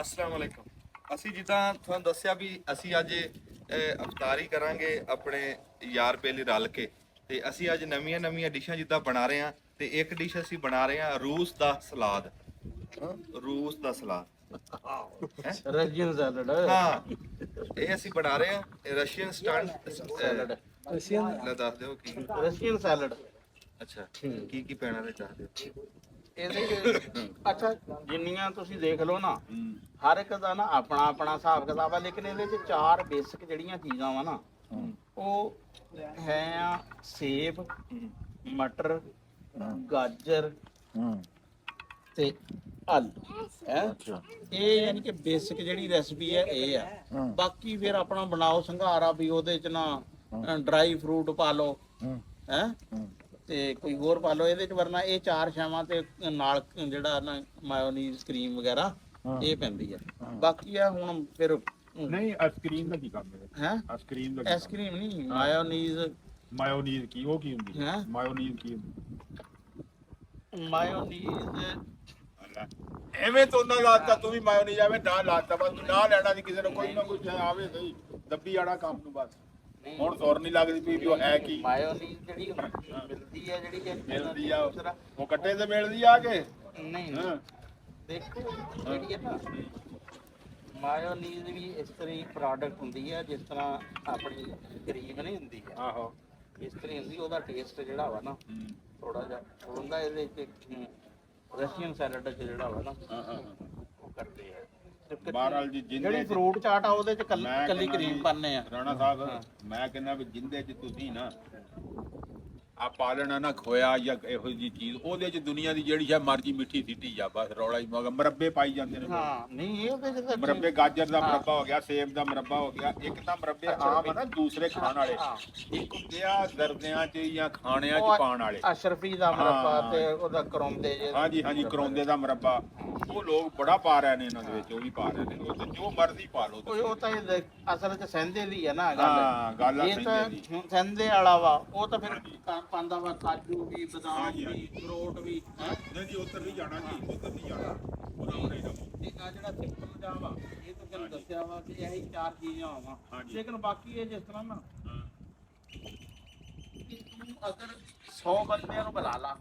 अस्सलाम वालेकुम। ਅਸੀਂ ਜਿੱਦਾਂ ਤੁਹਾਨੂੰ ਦੱਸਿਆ ਵੀ ਅਸੀਂ ਅੱਜ ਅਫਤਾਰੀ ਕਰਾਂਗੇ ਆਪਣੇ ਯਾਰ ਬੇਲੀ ਰਲ ਕੇ ਤੇ ਅਸੀਂ ਅੱਜ ਨਵੀਆਂ ਡਿਸ਼ਾਂ ਜਿੱਦਾਂ ਬਣਾ ਰਹੇ ਹਾਂ ਤੇ ਇੱਕ ਡਿਸ਼ ਅਸੀਂ ਬਣਾ ਰਹੇ ਹਾਂ ਰੂਸ ਦਾ ਸਲਾਦ। ਰੂਸ ਦਾ ਸਲਾਦ ਰਸ਼ੀਅਨ ਸੈਲਡ ਹਾਂ ਇਹ ਅਸੀਂ ਬਣਾ ਰਹੇ ਹਾਂ ਰਸ਼ੀਅਨ ਸੈਲਡ ਲੈ ਦੱਸ ਦਿਓ ਕੀ ਰਸ਼ੀਅਨ ਸੈਲਡ ਅੱਛਾ ਕੀ ਪੈਣਾ ਤੇ ਦੱਸ ਦਿਓ ਇਹਦੇ ਅੱਛਾ ਜਿੰਨੀਆਂ ਤੁਸੀਂ ਦੇਖ ਲਓ ਨਾ ਹਰ ਇੱਕ ਦਾ ਨਾ ਆਪਣਾ ਆਪਣਾ ਹਿਸਾਬ ਕਿਤਾਬ ਆ ਲੇਕਿਨ ਇਹਦੇ ਚ ਚਾਰ ਬੇਸਿਕ ਜਿਹੜੀਆਂ ਚੀਜ਼ਾਂ ਵਾ ਨਾ ਉਹ ਹੈ ਆ ਸੇਬ ਮਟਰ ਗਾਜਰ ਤੇ ਆਲੂ ਹੈ ਇਹ ਯਾਨੀ ਕਿ ਬੇਸਿਕ ਜਿਹੜੀ ਰੈਸਪੀ ਹੈ ਇਹ ਆ ਬਾਕੀ ਫਿਰ ਆਪਣਾ ਬਣਾਓ ਸੰਘਾਰਾ ਵੀ ਉਹਦੇ ਚ ਨਾ ਡਰਾਈ ਫਰੂਟ ਪਾ ਲਓ ਹੈ ਤੇ ਕੋਈ ਹੋਰ ਪਾ ਲਓ ਇਹਦੇ ਚ ਵਰਨਾ ਇਹ ਚਾਰ ਸ਼ਾਵਾਂ ਤੇ ਨਾਲ ਜਿਹੜਾ ਨਾ ਮਾਇਓਨੀਜ਼ ਕਰੀਮ ਵਗੈਰਾ ਇਹ ਪੈਂਦੀ ਆ ਬਾਕੀ ਆ ਹੁਣ ਫਿਰ ਨਹੀਂ ਆਈਸਕ੍ਰੀਮ ਦਾ ਕੀ ਕੰਮ ਹੈ ਹੈ ਆਈਸਕ੍ਰੀਮ ਦਾ ਆਈਸਕ੍ਰੀਮ ਨਹੀਂ ਮਾਇਓਨੀਜ਼ ਮਾਇਓਨੀਜ਼ ਕੀ ਉਹ ਕੀ ਹੁੰਦੀ ਹੈਂ? ਮਾਇਓਨੀਜ਼ ਕੀ ਹੁੰਦੀ ਮਾਇਓਨੀਜ਼ ਐਵੇਂ ਤੋਂ ਨਾ ਲਾਤਾ ਤੂੰ ਵੀ ਮਾਇਓਨੀਜ਼ ਐਵੇਂ ਨਾ ਲਾਤਾ ਬਸ ਤੂੰ ਨਾ ਲੈਣਾ ਸੀ ਕਿਸੇ ਨੂੰ ਕੋਈ ਨਾ ਕੁਝ ਆਵੇ ਸਹੀ ਦੱਬੀ ਆੜਾ ਕੰਮ ਨੂੰ ਬਸ ਹੁਣ ਸੁਰ ਨਹੀਂ ਲੱਗਦੀ ਵੀ ਉਹ ਹੈ ਕੀ ਮਾਇਓਨੀਜ਼ ਜਿਹੜੀ ਮਿਲਦੀ ਹੈ ਜਿਹੜੀ ਕਿ ਮਿਲਦੀ ਆ ਉਹ ਕੱਟੇ ਤੇ ਮਿਲਦੀ ਆ ਕੇ ਨਹੀਂ ਹਾਂ ਦੇਖੋ ਜਿਹੜੀ ਹੈ ਨਾ ਮਾਇਓਨੀਜ਼ ਵੀ ਇਸ ਤਰ੍ਹਾਂ ਹੀ ਪ੍ਰੋਡਕਟ ਹੁੰਦੀ ਹੈ ਜਿਸ ਤਰ੍ਹਾਂ ਆਪਣੀ ਕਰੀਮ ਨਹੀਂ ਹੁੰਦੀ ਹੈ ਆਹੋ ਇਸ ਤਰ੍ਹਾਂ ਹੁੰਦੀ ਉਹਦਾ ਟੇਸਟ ਜਿਹੜਾ ਵਾ ਨਾ ਥੋੜਾ ਜਿਹਾ ਹੁੰਦਾ ਇਹਦੇ ਵਿੱਚ ਰਸ਼ੀਅਨ ਸੈਲਡ ਚ ਜਿਹੜਾ ਵਾ ਨਾ ਉਹ ਕਰਦੇ ਆ ਬਹਰਾਲ ਜੀ ਜਿੰਦੇ ਜਿਹੜੀ ਫਰੂਟ ਚਾਟ ਆ ਉਹਦੇ ਚ ਕੱਲੀ ਕਰੀਮ ਪਾਣੇ ਆ ਰਾਣਾ ਸਾਹਿਬ ਮੈਂ ਕਹਿੰਦਾ ਵੀ ਜਿੰਦੇ ਚ ਤੁਸੀਂ ਨਾ ਆ ਪਾਲਣਾ ਨਾ ਖੋਇਆ ਜਾਂ ਇਹੋ ਜੀ ਚੀਜ਼ ਉਹਦੇ ਚ ਦੁਨੀਆ ਦੀ ਜਿਹੜੀ ਹੈ ਮਰਜ਼ੀ ਮਿੱਠੀ ਸਿੱਟੀ ਜਾ ਬਸ ਰੌਲਾ ਹੀ ਮਗਾ ਮਰੱਬੇ ਪਾਈ ਜਾਂਦੇ ਨੇ ਹਾਂ ਨਹੀਂ ਇਹ ਉਹਦੇ ਚ ਤਾਂ ਮਰੱਬੇ ਗਾਜਰ ਦਾ ਮਰੱਬਾ ਹੋ ਗਿਆ ਸੇਬ ਦਾ ਮਰੱਬਾ ਹੋ ਗਿਆ ਇੱਕ ਤਾਂ ਮਰੱਬੇ ਆਮ ਆ ਨਾ ਦੂਸਰੇ ਖਾਣ ਵਾਲੇ ਇੱਕ ਹੁੰਦੇ ਆ ਦਰਦਿਆਂ ਚ ਜਾਂ ਖਾਣਿਆਂ ਚ ਪਾਣ ਵਾਲੇ ਅਸ਼ਰਫੀ ਦਾ ਮਰੱਬਾ ਤੇ ਉਹਦਾ ਕਰੌਂਦੇ ਜੇ ਹਾਂਜੀ ਕਰੌਂਦੇ ਦਾ ਮਰੱਬਾ ਉਹ ਲੋਕ ਬੜਾ ਪਾ ਰਹੇ ਨੇ ਇਹਨਾਂ ਦੇ ਵਿੱਚ ਉਹ ਵੀ ਪਾ ਰਹੇ ਨੇ ਉਹ ਤੇ ਜੋ ਮਰਜ਼ੀ ਪਾ ਲਓ ਉਹ ਤਾਂ ਅਸਲ ਚ ਸਹਿੰਦੇ ਦੀ ਹੈ ਨਾ ਹਾਂ ਗੱਲ ਆ ਇਹ ਤਾਂ ਸਹਿੰਦੇ ਵਾਲਾ ਵਾ ਉਹ ਤਾਂ ਫਿਰ ਪਾਉਂਦਾ ਵਾ ਕਾਜੂ ਵੀ ਬਦਾਮ ਵੀ ਅਖਰੋਟ ਵੀ ਨਹੀਂ ਜੀ ਉੱਧਰ ਨਹੀਂ ਜਾਣਾ ਜੀ ਉੱਧਰ ਨਹੀਂ ਜਾਣਾ ਉਹਦਾ ਤੇ ਆ ਜਿਹੜਾ ਸਿੰਪਲ ਜਿਹਾ ਵਾ ਇਹ ਤਾਂ ਤੁਹਾਨੂੰ ਦੱਸਿਆ ਵਾ ਕਿ ਇਹੀ ਚਾਰ ਚੀਜ਼ਾਂ ਆਵਾਂ ਲੇਕਿਨ ਬਾਕੀ ਇਹ ਜਿਸ ਤਰ੍ਹਾਂ ਨਾ ਕਿ ਤੂੰ ਅਗਰ 100 ਬੰਦਿਆਂ ਨੂੰ ਬੁਲਾ ਲਾ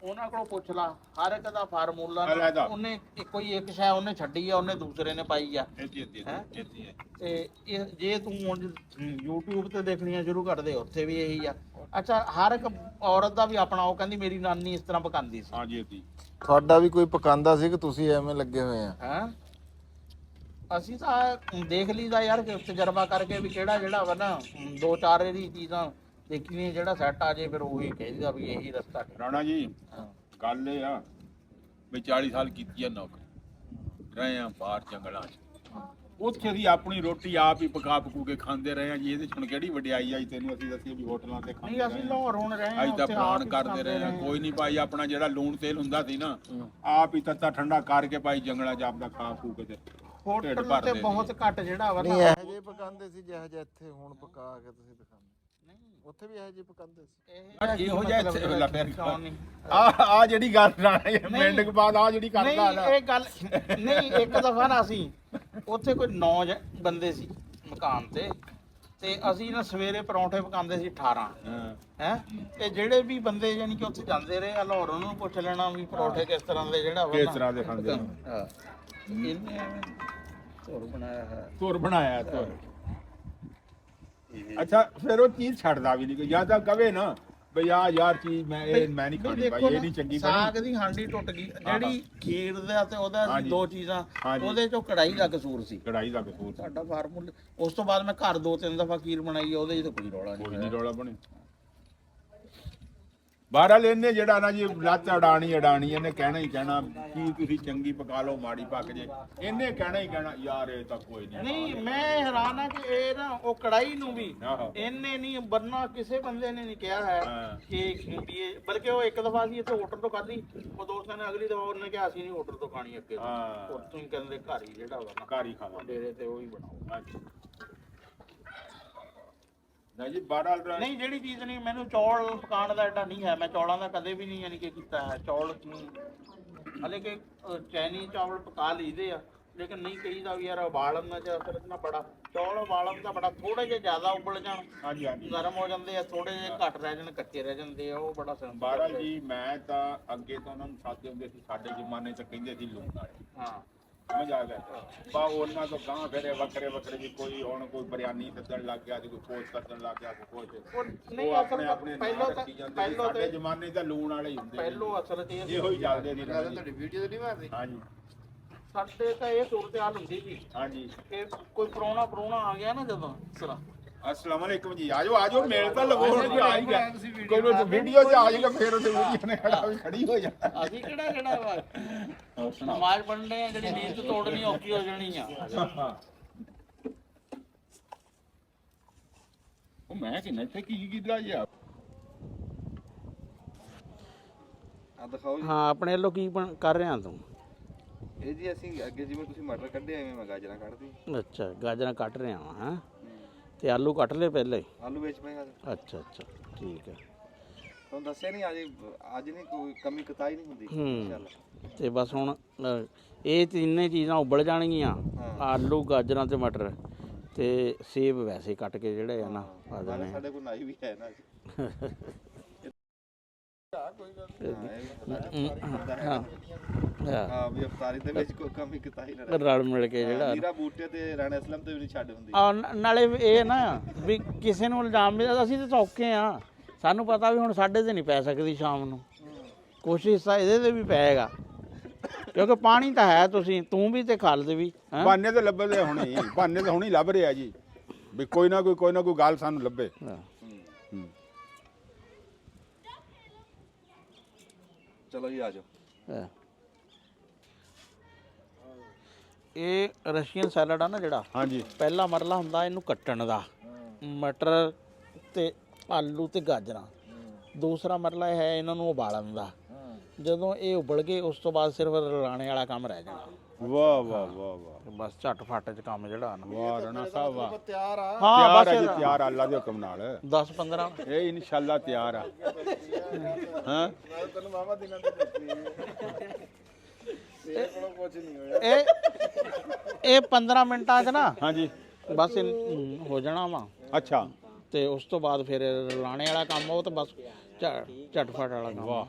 ਉਹਨਾਂ ਕੋਲੋਂ ਪੁੱਛ ਲਾ ਹਰ ਇੱਕ ਦਾ ਫਾਰਮੂਲਾ ਉਹਨੇ ਕੋਈ ਇੱਕ ਸ਼ੈ ਉਹਨੇ ਛੱਡੀ ਆ ਉਹਨੇ ਦੂਸਰੇ ਨੇ ਪਾਈ ਆ ਤੇ ਇਹ ਜੇ ਤੂੰ ਹੁਣ YouTube ਤੇ ਦੇਖਣੀਆਂ ਸ਼ੁਰੂ ਕਰ ਦੇ ਉੱਥੇ ਵੀ ਇਹੀ ਆ ਅੱਛਾ ਹਰ ਇੱਕ ਔਰਤ ਦਾ ਵੀ ਆਪਣਾ ਉਹ ਕਹਿੰਦੀ ਮੇਰੀ ਨਾਨੀ ਇਸ ਤਰ੍ਹਾਂ ਪਕਾਉਂਦੀ ਸੀ ਹਾਂਜੀ ਜੀ ਤੁਹਾਡਾ ਵੀ ਕੋਈ ਪਕਾਂਦਾ ਸੀ ਕਿ ਤੁਸੀਂ ਐਵੇਂ ਲੱਗੇ ਹੋਏ ਆ ਹੈਂ ਅਸੀਂ ਤਾਂ ਦੇਖ ਲਈਦਾ ਯਾਰ ਕਿ ਤਜਰਬਾ ਕਰਕੇ ਵੀ ਕਿਹੜਾ ਜਿਹੜਾ ਵਾ ਨਾ ਦੋ ਚਾਰ ਇਹਦੀ ਚੀਜ਼ਾਂ ਦੇਖੀਏ ਜਿਹੜਾ ਸੈੱਟ ਆ ਜੇ ਫਿਰ ਉਹੀ ਕਹਿੰਦਾ ਵੀ ਇਹੀ ਰਸਤਾ ਰਾਣਾ ਜੀ ਗੱਲ ਇਹ ਆ ਵੀ 40 ਸਾਲ ਕੀਤੀ ਆ ਨੌਕਰੀ ਰਹੇ ਆ ਬਾਹਰ ਜੰਗਲਾਂ 'ਚ ਉੱਥੇ ਅਸੀਂ ਆਪਣੀ ਰੋਟੀ ਆਪ ਹੀ ਪਕਾ ਪਕੂ ਕੇ ਖਾਂਦੇ ਰਹੇ ਆ ਜੀ ਇਹਦੇ 'ਚ ਹੁਣ ਕਿਹੜੀ ਵਡਿਆਈ ਆਈ ਤੈਨੂੰ ਅਸੀਂ ਦੱਸੀਏ ਵੀ ਹੋਟਲਾਂ ਤੇ ਖਾਂਦੇ ਨਹੀਂ ਅਸੀਂ ਲਾਹੌਰ ਹੁਣ ਰਹੇ ਅਸੀਂ ਤਾਂ ਪਲਾਨ ਕਰਦੇ ਰਹੇ ਆ ਕੋਈ ਨਹੀਂ ਭਾਈ ਆਪਣਾ ਜਿਹੜਾ ਲੂਣ ਤੇਲ ਹੁੰਦਾ ਸੀ ਨਾ ਆਪ ਹੀ ਤੱਤਾ ਠੰਡਾ ਕਰਕੇ ਭਾਈ ਜੰਗਲਾਂ 'ਚ ਆਪਦਾ ਖਾ ਫੂ ਕੇ ਤੇ ਹੋਟਲ ਤੇ ਬਹੁਤ ਘੱਟ ਜਿਹੜਾ ਵਾ ਨਹੀਂ ਇਹੋ ਜਿਹੇ ਪਕਾਂਦੇ ਸੀ ਜਿਹੋ ਜਿਹਾ ਇੱਥੇ ਹੁਣ ਪਕਾ ਕੇ ਤੁਸੀਂ ਦਿਖਾਉਂਦੇ ਉੱਥੇ ਵੀ ਇਹੋ ਜਿਹੇ ਪਕਾਂਦੇ ਸੀ ਇਹੋ ਜਿਹਾ ਇੱਥੇ ਵੇਲਾ ਫਿਰ ਆ ਜਿਹੜੀ ਗੱਲ ਰਾਣਾ ਮਿੰਟ ਕੇ ਬਾਅਦ ਆ ਜਿਹੜੀ ਕਰਦਾ ਨਹੀਂ ਇਹ ਗੱਲ ਨਹੀਂ ਇੱਕ ਦਫਾ ਨਾ ਅਸੀਂ ਉੱਥੇ ਕੋਈ 9 ਬੰਦੇ ਸੀ ਮਕਾਨ ਤੇ ਅਸੀਂ ਨਾ ਸਵੇਰੇ ਪਰੌਂਠੇ ਪਕਾਉਂਦੇ ਸੀ 18 ਹੈ ਤੇ ਜਿਹੜੇ ਵੀ ਬੰਦੇ ਯਾਨੀ ਕਿ ਉੱਥੇ ਜਾਂਦੇ ਰਹੇ ਆ ਲਾਹੌਰ ਉਹਨਾਂ ਨੂੰ ਪੁੱਛ ਲੈਣਾ ਵੀ ਪਰੌਂਠੇ ਕਿਸ ਤਰ੍ਹਾਂ ਦੇ ਜਿਹੜਾ ਕਿਸ ਤਰ੍ਹਾਂ ਦੇ ਖਾਂਦੇ ਹਾਂ ਇਹਨੇ ਧੁਰ ਬਣਾਇਆ ਹੈ ਧੁਰ ਬਣਾਇਆ ਧੁਰ ਅੱਛਾ ਫਿਰ ਉਹ ਚੀਜ਼ ਛੱਡਦਾ ਵੀ ਨਹੀਂ ਜਾਂ ਤਾਂ ਕਵੇ ਨਾ ਬਈ ਆ ਯਾਰ ਚੀਜ਼ ਮੈਂ ਨਹੀਂ ਖਾਣੀ ਭਾਈ ਇਹ ਨਹੀਂ ਚੰਗੀ ਬਣੀ ਸਾਗ ਦੀ ਹਾਂਡੀ ਟੁੱਟ ਗਈ ਜਿਹੜੀ ਖੀਰ ਦਾ ਤੇ ਉਹਦਾ ਦੋ ਚੀਜ਼ਾਂ ਉਹਦੇ ਚੋਂ ਕੜਾਈ ਦਾ ਕਸੂਰ ਸੀ ਕੜਾਈ ਦਾ ਕਸੂਰ ਸਾਡਾ ਫਾਰਮੂਲਾ ਉਸ ਤੋਂ ਬਾਅਦ ਮੈਂ ਘਰ 2-3 ਦਫਾ ਖੀਰ ਬਣਾਈ ਉਹਦੇ 'ਚ ਤਾਂ ਕੋਈ ਰੌਲਾ ਨਹੀਂ ਰੌਲਾ ਬਣੇ ਬਹਰਾਲ ਇਹਨੇ ਜਿਹੜਾ ਨਾ ਜੀ ਲੱਤ ਅਡਾਣੀ ਇਹਨੇ ਕਹਿਣਾ ਹੀ ਕਹਿਣਾ ਕੀ ਤੁਸੀਂ ਚੰਗੀ ਪਕਾ ਲਓ ਮਾੜੀ ਪੱਕ ਜੇ ਇਹਨੇ ਕਹਿਣਾ ਹੀ ਕਹਿਣਾ ਯਾਰ ਇਹ ਤਾਂ ਕੋਈ ਨਹੀਂ ਮੈਂ ਹੈਰਾਨ ਆ ਕਿ ਇਹ ਨਾ ਉਹ ਕੜਾਈ ਨੂੰ ਵੀ ਇਹਨੇ ਨਹੀਂ ਵਰਨਾ ਕਿਸੇ ਬੰਦੇ ਨੇ ਨਹੀਂ ਕਿਹਾ ਹੈ ਕਿ ਇਹ ਬਲਕਿ ਉਹ ਇੱਕ ਦਫਾ ਸੀ ਇੱਥੇ ਹੋਟਲ ਤੋਂ ਖਾਧੀ ਉਹ ਦੋਸਤਾਂ ਨੇ ਅਗਲੀ ਦਫਾ ਉਹਨੇ ਕਿਹਾ ਅਸੀਂ ਨਹੀਂ ਹੋਟਲ ਤੋਂ ਖਾਣੀ ਅੱਗੇ ਤੋਂ ਤੁਸੀਂ ਕਹਿੰਦੇ ਘਰ ਹੀ ਜਿਹੜਾ ਵਾ ਘਰ ਹੀ ਖਾਣਾ ਡੇਰੇ ਤੇ ਉਹ ਹੀ ਬਣਾਓ ਨਹੀਂ ਜੀ ਬਹਰਾਲ ਨਹੀਂ ਜਿਹੜੀ ਚੀਜ਼ ਨਹੀਂ ਮੈਨੂੰ ਚੌਲ ਪਕਾਉਣ ਦਾ ਐਡਾ ਨਹੀਂ ਹੈ ਮੈਂ ਚੌਲਾਂ ਦਾ ਕਦੇ ਵੀ ਨਹੀਂ ਯਾਨੀ ਕਿ ਕੀਤਾ ਹੈ ਚੌਲ ਹਲੇ ਕਿ ਚਾਈਨੀਜ਼ ਚਾਵਲ ਪਕਾ ਲਈਦੇ ਆ ਲੇਕਿਨ ਨਹੀਂ ਕਹੀਦਾ ਵੀ ਯਾਰ ਉਬਾਲਣ ਦਾ ਜਾਂ ਫਿਰ ਨਾ ਬੜਾ ਚੌਲ ਉਬਾਲਣ ਦਾ ਬੜਾ ਥੋੜੇ ਜਿਹਾ ਜ਼ਿਆਦਾ ਉਬਲ ਜਾਣ, ਹਾਂਜੀ ਹਾਂਜੀ ਨਰਮ ਹੋ ਜਾਂਦੇ ਆ, ਥੋੜੇ ਜਿਹੇ ਘੱਟ ਰਹਿ ਜਾਣ, ਕੱਚੇ ਰਹਿ ਜਾਂਦੇ ਆ, ਉਹ ਬੜਾ ਸਿੰਪਲ ਮਹਾਰਾਜ ਜੀ ਮੈਂ ਤਾਂ ਅੱਗੇ ਤਾਂ ਉਹਨਾਂ ਨੂੰ ਸਾਦੇ ਹੁੰਦੇ ਸੀ, ਸਾਡੇ ਜ਼ਮਾਨੇ 'ਚ ਕਹਿੰਦੇ ਸੀ ਲੂਣ ਵਾਲੇ, ਹਾਂ। ਸਮਝ ਆ ਗਿਆ। ਬਾ ਉਹਨਾਂ ਤੋਂ ਗਾਂ ਫਿਰ ਵੱਖਰੇ ਵੱਖਰੇ ਜੀ, ਕੋਈ ਹੁਣ ਕੋਈ ਬਿਰਿਆਨੀ ਸੱਦਣ ਲੱਗ ਗਿਆ ਜੀ, ਕੋਈ ਪੋਚ ਸੱਦਣ ਲੱਗ ਗਿਆ, ਕੋਈ ਕੁਛ। ਨਹੀਂ ਉਹ ਅਸਲ ਆਪਣੇ ਪਹਿਲਾਂ ਰੱਖੀ ਜਾਂਦੇ ਸੀ। ਪਹਿਲਾਂ ਸਾਡੇ ਜ਼ਮਾਨੇ ਤਾਂ ਲੂਣ ਵਾਲੇ ਹੀ ਹੁੰਦੇ ਪਹਿਲੋਂ ਅਸਲ ਤੇ ਇਹ ਇਹੋ ਹੀ ਚੱਲਦੇ ਸੀ ਤੁਹਾਡੀ ਵੀਡੀਓ ਤੇ ਨਹੀਂ ਮਾਰਦੀ? ਹਾਂਜੀ ਸਾਡੇ ਤਾਂ ਇਹ ਸੂਰਤ ਹਾਲ ਹੁੰਦੀ ਸੀ ਹਾਂਜੀ। ਕਿ ਕੋਈ ਪ੍ਰਾਹੁਣਾ ਆ ਗਿਆ ਨਾ ਜਦੋਂ ਸਰਾ ਅਸਲਾਮ ਵਾਲੇਕੁਮ ਜੀ, ਆਜੋ ਆਜੋ, ਮੇਲ ਤਾਂ ਲਵੋ ਹੁਣ ਵੀ ਆ ਹੀ ਗਿਆ, ਕੋਈ ਵੀਡੀਓ 'ਚ ਆ ਜਾਏਗਾ ਫਿਰ ਉਹਦੇ ਵੀਡੀਓ ਨੇ ਖੜੀ ਹੋ ਜਾਣਾ। ਅਸੀਂ ਕਿਹੜਾ ਵਾ ਨਮਾਜ਼ ਪੜ੍ਹਨੇ ਆ, ਜਿਹੜੀ ਨੀਂਦ ਤੋੜਨੀ ਔਖੀ ਹੋ ਜਾਣੀ ਆ। ਉਹ ਮੈਂ ਕਿਹਾ ਇੱਥੇ ਕੀ ਕੀਤਾ ਯਾਰ। ਆ ਦਿਖਾਓ ਜੀ। ਹਾਂ ਆਪਣੇ ਵੱਲੋਂ ਕੀ ਕਰ ਰਿਹਾ ਤੂੰ? ਇਹ ਜੀ ਅਸੀਂ ਅੱਗੇ ਜਿਵੇਂ ਤੁਸੀਂ ਮਟਰ ਕੱਢੇ ਐਵੇਂ ਮੈਂ ਗਾਜਰਾਂ ਕੱਢਦੀ। ਅੱਛਾ ਗਾਜਰਾਂ ਕੱਟ ਰਿਹਾ ਵਾਂ ਹੈਂ ਤੇ ਆਲੂ ਕੱਟ ਲਏ ਪਹਿਲੇ? ਆਲੂ ਵਿੱਚ ਪਏਗਾ। ਅੱਛਾ ਠੀਕ ਹੈ। ਤੁਹਾਨੂੰ ਦੱਸਿਆ ਨਹੀਂ ਅੱਜ ਨਹੀਂ ਕੋਈ ਕਮੀ ਕਤਾਈ ਨਹੀਂ ਹੁੰਦੀ ਹੂੰ। ਇਨਸ਼ਾਅੱਲਾ। ਤੇ ਬਸ ਹੁਣ ਇਹ ਤਿੰਨੇ ਚੀਜ਼ਾਂ ਉਬਲ ਜਾਣਗੀਆਂ, ਆਲੂ ਗਾਜਰਾਂ ਤੇ ਮਟਰ ਤੇ ਸੇਬ ਵੈਸੇ ਕੱਟ ਕੇ ਜਿਹੜੇ ਆ ਨਾ ਆ ਜਾਣੇ। ਸਾਡੇ ਕੋਲ ਨਾਈ ਵੀ ਹੈ ਨਾ ਹਾਂ ਵੀ ਅਫਤਾਰੀ ਦੇ ਵਿੱਚ ਕੋਈ ਕਮੀ ਕਤਾਈ ਨਾ ਰਹੇ। ਰਲ ਮਿਲ ਕੇ ਜਿਹੜਾ ਨੀਰਾ ਬੂਟੇ ਤੇ ਰਾਣਾ ਅਸਲਮ ਤੇ ਵੀ ਨਹੀਂ ਛੱਡ ਹੁੰਦੀ। ਨਾਲੇ ਇਹ ਨਾ ਵੀ ਕਿਸੇ ਨੂੰ ਇਲਜ਼ਾਮ ਨਹੀਂ, ਅਸੀਂ ਤਾਂ ਸੌਖੇ ਆ, ਸਾਨੂੰ ਪਤਾ ਵੀ ਹੁਣ ਸਾਡੇ ਤੇ ਨਹੀਂ ਪੈ ਸਕਦੀ ਸ਼ਾਮ ਨੂੰ, ਕੁਛ ਹਿੱਸਾ ਇਹਦੇ ਤੇ ਵੀ ਪਏਗਾ ਕਿਉਂਕਿ ਪਾਣੀ ਤਾਂ ਹੈ, ਤੁਸੀਂ ਤੂੰ ਵੀ ਤੇ ਖਾਲਦ ਵੀ ਹੈਂ। ਬਹਾਨੇ ਤਾਂ ਲੱਭਦੇ ਹੁਣੇ, ਬਹਾਨੇ ਤਾਂ ਹੁਣੇ ਲੱਭ ਰਿਹਾ ਜੀ ਵੀ ਕੋਈ ਨਾ ਕੋਈ ਗੱਲ ਸਾਨੂੰ ਲੱਭੇ। ਹਾਂ। ਚਲੋ ਜੀ ਆ ਜਾਓ। ਹਾਂ। ਇਹ ਰਸ਼ੀਅਨ ਸੈਲਡ ਆ ਨਾ ਜਿਹੜਾ, ਹਾਂਜੀ ਪਹਿਲਾ ਮਰਲਾ ਹੁੰਦਾ ਇਹਨੂੰ ਕੱਟਣ ਦਾ, ਮਟਰ ਤੇ ਆਲੂ ਤੇ ਗਾਜਰਾਂ। ਦੂਸਰਾ ਮਰਲਾ ਹੈ ਇਹਨਾਂ ਨੂੰ ਉਬਾਲਣ ਦਾ। ਜਦੋਂ ਇਹ ਉਬਲ ਗਏ ਉਸ ਤੋਂ ਬਾਅਦ ਸਿਰਫ ਰਲਾਣੇ ਵਾਲਾ ਕੰਮ ਰਹਿ ਜਾਣਾ। ਵਾਹ ਵਾਹ ਵਾਹ ਵਾਹ, ਬਸ ਝਟਫਟ ਚ ਕੰਮ ਜਿਹੜਾ ਨਾ। ਵਾਹ ਰਾਣਾ ਸਾਹਿਬ ਵਾਹ। ਤਿਆਰ ਆ। ਹਾਂ ਤਿਆਰ ਬਸ ਹੈ ਜੀ, ਤਿਆਰ ਅੱਲਾ ਦੇ ਹੁਕਮ ਨਾਲ। 10-15 ਇਹ ਇਨਸ਼ਾਅੱਲਾ ਤਿਆਰ ਆ। ਹਾਂ ਮੈਂ ਤੈਨੂੰ ਮਾਮਾ ਦਿਨਾਂ ਤੇ ਦੱਸੀ ਤੇਰੇ ਕੋਲੋਂ ਕੁਝ ਨਹੀਂ ਹੋਇਆ। ਇਹ 15 ਮਿੰਟਾਂ ਚ ਨਾ ਹਾਂਜੀ ਬਸ ਹੋ ਜਾਣਾ ਵਾ। ਅੱਛਾ ਤੇ ਉਸ ਤੋਂ ਬਾਅਦ ਫਿਰ ਰਲਾਣੇ ਵਾਲਾ ਕੰਮ ਉਹ ਤਾਂ ਬਸ ਝਟਫਟ ਵਾਲਾ ਕੰਮ। ਵਾਹ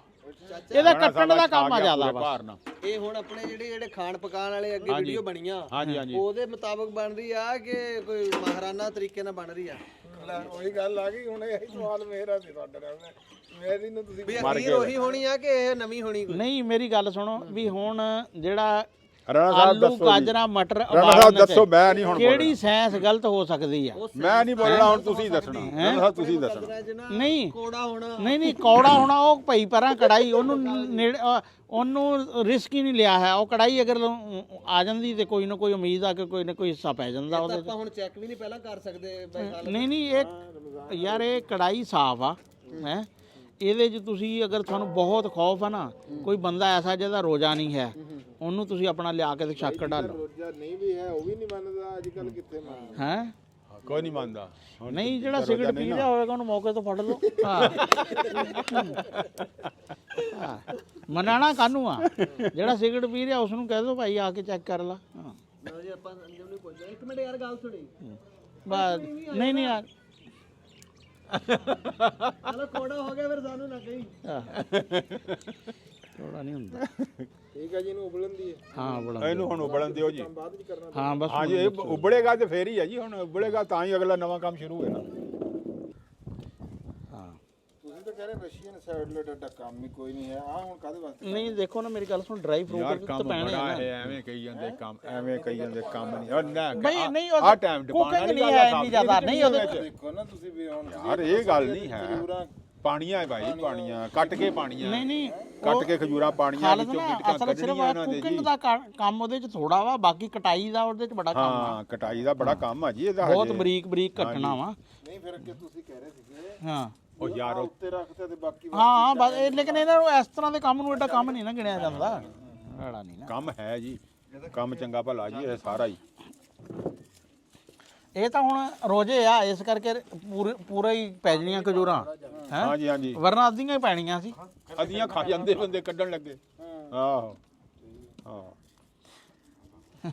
ਇਹਦਾ ਕੱਟਣ ਦਾ ਕੰਮ ਆ ਜ਼ਿਆਦਾ ਬਸ। ਇਹ ਹੁਣ ਆਪਣੇ ਜਿਹੜੇ ਖਾਣ ਪਕਾਣ ਵਾਲੇ ਅੱਗੇ ਵੀਡੀਓ ਬਣੀਆਂ ਹਾਂਜੀ ਹਾਂਜੀ ਉਹਦੇ ਮੁਤਾਬਕ ਬਣ ਰਹੀ ਆ ਕਿ ਕੋਈ ਮਾਹਰਾਨਾ ਤਰੀਕੇ ਨਾਲ ਬਣ ਰਹੀ ਆ? ਉਹੀ ਗੱਲ ਆ ਗਈ ਹੁਣ, ਇਹੀ ਸਵਾਲ ਮੇਰਾ ਸੀ ਤੁਹਾਡੇ ਨਾਲ। ਮੇਰੀ ਨੂੰ ਤੁਸੀਂ ਵੀ ਅਖੀਰ ਉਹੀ ਹੋਣੀ ਆ ਕਿ ਇਹ ਨਵੀਂ ਹੋਣੀ ਕੋਈ? ਨਹੀਂ ਮੇਰੀ ਗੱਲ ਸੁਣੋ ਵੀ ਹੁਣ ਜਿਹੜਾ ਰਾਣਾ ਸਾਹਿਬ ਆਲੂ ਦੱਸੋ ਜੀ। ਗਾਜਰਾਂ ਮਟਰ ਰਾਣਾ ਸਾਹਿਬ ਦੱਸੋ, ਮੈਂ ਨਹੀਂ ਹੁਣ ਕਿਹੜੀ ਸਾਇੰਸ ਗਲਤ ਹੋ ਸਕਦੀ ਆ? ਮੈਂ ਨਹੀਂ ਬੋਲਣਾ, ਹੁਣ ਤੁਸੀਂ ਦੱਸਣਾ। ਰਾਣਾ ਸਾਹਿਬ ਤੁਸੀਂ ਦੱਸਣਾ। ਨਹੀਂ ਕੋੜਾ ਹੋਣਾ ਨਹੀਂ ਕੌੜਾ ਹੋਣਾ ਉਹ ਭਈ ਪਰਾਂ ਕੜਾਈ ਉਹਨੂੰ ਉਹਨੂੰ ਰਿਸਕ ਹੀ ਨਹੀਂ ਲਿਆ ਹੈ। ਉਹ ਕੜਾਈ ਅਗਰ ਆ ਜਾਂਦੀ ਤੇ ਕੋਈ ਨਾ ਕੋਈ ਉਮੀਦ ਆ ਕਿ ਕੋਈ ਨਾ ਕੋਈ ਹਿੱਸਾ ਪੈ ਜਾਂਦਾ ਉਹਦੇ ਆਪਾਂ ਹੁਣ ਚੈੱਕ ਵੀ ਨਹੀਂ ਪਹਿਲਾਂ ਕਰ ਸਕਦੇ ਬਈ। ਨਹੀਂ ਇਹ ਯਾਰ ਇਹ ਕੜਾਈ ਸਾਫ਼ ਆ ਹੈ। ਇਹਦੇ 'ਚ ਤੁਸੀਂ ਅਗਰ ਤੁਹਾਨੂੰ ਬਹੁਤ ਖੌਫ ਆ ਨਾ, ਕੋਈ ਬੰਦਾ ਐਸਾ ਜਿਹਦਾ ਰੋਜ਼ਾ ਨਹੀਂ ਹੈ, ਉਹਨੂੰ ਤੁਸੀਂ ਆਪਣਾ ਲਿਆ ਕੇ ਤੇ ਸ਼ੱਕ ਡਾਲੋ। ਰੋਜ਼ਾ ਨਹੀਂ ਵੀ ਹੈ ਉਹ ਵੀ ਨਹੀਂ ਮੰਨਦਾ ਅੱਜ ਕੱਲ, ਕਿੱਥੇ ਮੰਨਦਾ ਹੈ ਕੋਈ ਨਹੀਂ ਮੰਨਦਾ। ਨਹੀਂ ਜਿਹੜਾ ਸਿਗਰਟ ਪੀ ਰਿਹਾ ਹੋਵੇਗਾ ਉਹਨੂੰ ਮੌਕੇ ਤੋਂ ਫੜ ਲਓ। ਹਾਂ ਮਨਾਣਾ ਕਾਹਨੂੰ ਆ? ਜਿਹੜਾ ਸਿਗਰਟ ਪੀ ਰਿਹਾ ਉਸ ਨੂੰ ਕਹਿ ਦਿਓ ਭਾਈ ਆ ਕੇ ਚੈੱਕ ਕਰ ਲਾ। ਹਾਂ ਲਓ ਜੀ ਆਪਾਂ ਅੰਜਮ ਨੂੰ ਪੁੱਛਦੇ ਇੱਕ ਮਿੰਟ ਯਾਰ ਗੱਲ ਸੁਣੀ। ਬਸ ਨਹੀਂ ਯਾਰ ਚਲੋ ਕੋੜਾ ਹੋ ਗਿਆ ਫਿਰ ਸਾਨੂੰ ਨਾ ਕਹੀਂ। ਥੋੜਾ ਨਹੀਂ ਹੁੰਦਾ। ਠੀਕ ਹੈ ਜੀ, ਇਹਨੂੰ ਉਬਲਣ ਦੀ ਹੈ। ਹਾਂ ਬੜਾ ਇਹਨੂੰ ਹੁਣ ਉਬਲਣ ਦਿਓ ਜੀ। ਬਾਅਦ ਵਿੱਚ ਕਰਨਾ। ਹਾਂ ਬਸ ਹਾਂਜੀ ਇਹ ਉਬਲੇਗਾ ਤੇ ਫੇਰ ਹੀ ਹੈ ਜੀ, ਹੁਣ ਉਬਲੇਗਾ ਤਾਂ ਹੀ ਅਗਲਾ ਨਵਾਂ ਕੰਮ ਸ਼ੁਰੂ ਹੋਏਗਾ। ਹਾਂ ਤੁਸੀਂ ਤਾਂ ਕਹਿ ਰਹੇ ਰਸ਼ੀਅਨ ਸੈਲਡ ਦਾ ਕੰਮ ਹੀ ਕੋਈ ਨਹੀਂ ਹੈ। ਆ ਹੁਣ ਕਾਹਦੇ ਵਾਸਤੇ? ਨਹੀਂ ਦੇਖੋ ਨਾ ਮੇਰੀ ਗੱਲ ਸੁਣ, ਡਰਾਈ ਯਾਰ ਫਰੂਟ ਤਾਂ ਕੰਮ ਪੈਣੇ ਬੜਾ ਆ ਹੈ, ਐਵੇਂ ਕਹੀ ਜਾਂਦੇ ਕੰਮ, ਐਵੇਂ ਕਹੀ ਜਾਂਦੇ ਕੰਮ ਨਹੀਂ। ਉਹ ਨਾ ਬਈ ਨਹੀਂ ਆ ਟਾਈਮ ਕੁਕਿੰਗ ਨਹੀਂ ਹੈ ਇੰਨੀ ਜ਼ਿਆਦਾ ਨਹੀਂ ਉਹਦੇ ਦੇਖੋ ਨਾ ਤੁਸੀਂ ਵੀ ਹੁਣ ਯਾਰ ਇਹ ਗੱਲ ਨਹੀਂ ਹੈ। ਪਾਣੀਆਂ ਹੈ ਭਾਈ, ਪਾਣੀਆਂ ਕੱਟ ਕੇ ਪਾਣੀਆਂ, ਨਹੀਂ ਕੱਟ ਕੇ ਖਜੂਰਾ ਪਾਣੀਆਂ ਖਾਲਦ ਵਿੱਚੋਂ ਨਾ ਗਿਟਕਾਂ ਅਸਲ ਸਿਰਫ ਕੱਢਣੀਆਂ ਇਹਨਾਂ ਦੇ ਕੁਕਿੰਗ ਜੀ। ਦਾ ਕੰਮ ਉਹਦੇ ਚ ਥੋੜਾ ਵਾ, ਬਾਕੀ ਕਟਾਈ ਦਾ ਉਹਦੇ ਚ ਬੜਾ ਕੰਮ ਆ। ਹਾਂ ਕਟਾਈ ਦਾ ਬੜਾ ਕੰਮ ਆ ਜੀ ਇਹਦਾ। ਬਹੁਤ ਹਜੇ ਬਰੀਕ ਕੱਟਣਾ ਵਾ। ਨਹੀਂ ਫਿਰ ਅੱਗੇ ਤੁਸੀਂ ਕਹਿ ਰਹੇ ਸੀਗੇ ਹਾਂ ਉਹ ਯਾਰ ਉੱਤੇ ਰੱਖਦੇ ਤੇ ਬਾਕੀ ਹਾਂ ਬਸ ਲੇਕਿਨ ਇਹਨਾਂ ਨੂੰ ਇਸ ਤਰ੍ਹਾਂ ਦੇ ਕੰਮ ਨੂੰ ਐਡਾ ਕੰਮ ਨਹੀਂ ਨਾ ਗਿਣਿਆ ਜਾਂਦਾ। ਐੜਾ ਨਹੀਂ ਨਾ ਕੰਮ ਹੈ ਜੀ, ਕੰਮ ਚੰਗਾ ਭਲਾ ਜੀ ਇਹ ਸਾਰਾ ਹੀ। ਇਹ ਤਾਂ ਹੁਣ ਰੋਜੇ ਆ ਇਸ ਕਰਕੇ ਪੂਰਾ ਹੀ ਪੈ ਜਣੀਆਂ ਖਜੂਰਾਂ ਹੈ। ਹਾਂਜੀ ਹਾਂਜੀ ਵਰਨਾ ਅੱਧੀਆਂ ਹੀ ਪੈਣੀਆਂ ਸੀ। ਅਧੀਆਂ ਖਾ ਜਾਂਦੇ ਬੰਦੇ ਕੱਢਣ ਲੱਗੇ। ਆਹੋ ਹਾਂ